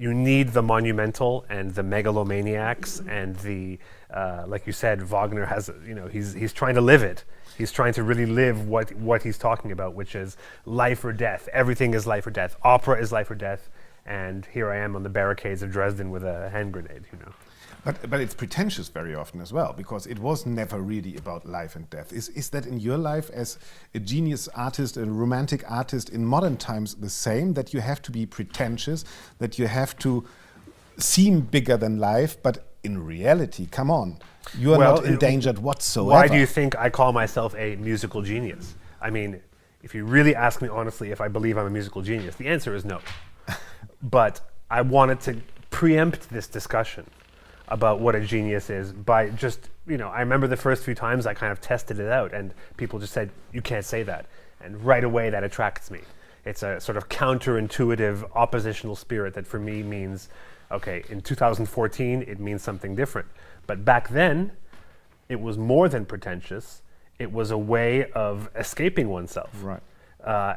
you need the monumental and the megalomaniacs and the, like you said, Wagner has, he's trying to live it. He's trying to really live what he's talking about, which is life or death. Everything is life or death. Opera is life or death. And here I am on the barricades of Dresden with a hand grenade, But it's pretentious very often as well, because it was never really about life and death. Is that in your life as a genius artist, a romantic artist in modern times the same, that you have to be pretentious, that you have to seem bigger than life, but in reality, come on, you are not endangered whatsoever. Why do you think I call myself a musical genius? I mean, if you really ask me honestly if I believe I'm a musical genius, the answer is no. But I wanted to preempt this discussion about what a genius is by just, I remember the first few times I kind of tested it out and people just said, you can't say that. And right away that attracts me. It's a sort of counterintuitive oppositional spirit that for me means, okay, in 2014 it means something different. But back then it was more than pretentious. It was a way of escaping oneself. Right.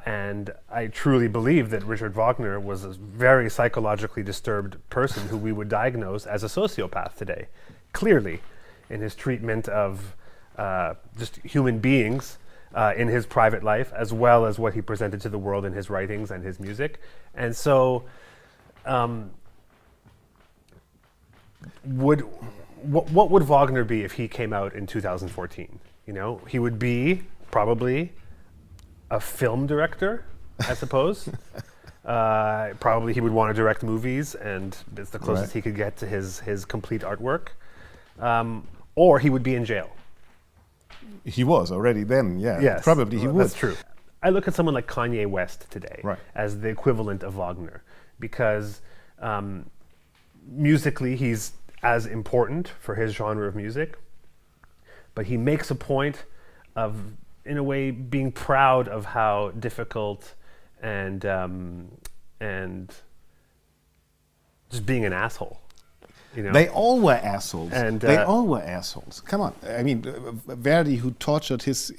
And I truly believe that Richard Wagner was a very psychologically disturbed person who we would diagnose as a sociopath today, clearly, in his treatment of just human beings in his private life, as well as what he presented to the world in his writings and his music. And so, what would Wagner be if he came out in 2014? He would be probably a film director, I suppose. Probably he would want to direct movies, and it's the closest he could get to his complete artwork. Or he would be in jail. He was already then, yeah. Yes, probably he would. That's true. I look at someone like Kanye West today as the equivalent of Wagner, because musically he's as important for his genre of music, but he makes a point of, in a way, being proud of how difficult and just being an asshole. They all were assholes. And they all were assholes. Come on, I mean, Verdi, who tortured his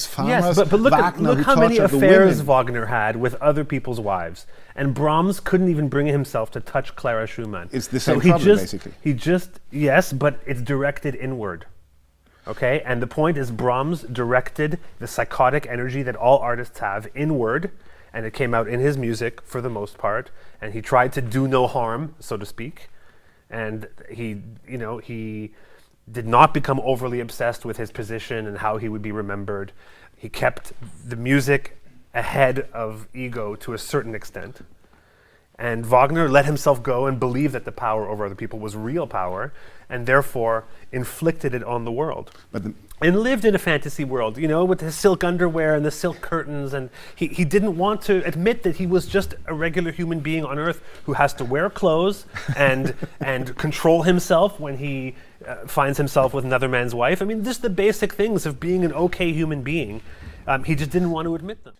farmers. Yes, but look Wagner, look who how many tortured the affairs women. Wagner had with other people's wives, and Brahms couldn't even bring himself to touch Clara Schumann. It's the same problem, basically. Yes, but it's directed inward. Okay, and the point is Brahms directed the psychotic energy that all artists have inward, and it came out in his music for the most part, and he tried to do no harm, so to speak, and he did not become overly obsessed with his position and how he would be remembered. He kept the music ahead of ego to a certain extent. And Wagner let himself go and believe that the power over other people was real power, and therefore inflicted it on the world. And lived in a fantasy world, with his silk underwear and the silk curtains, and he didn't want to admit that he was just a regular human being on Earth who has to wear clothes and control himself when he finds himself with another man's wife. I mean, just the basic things of being an okay human being. He just didn't want to admit them.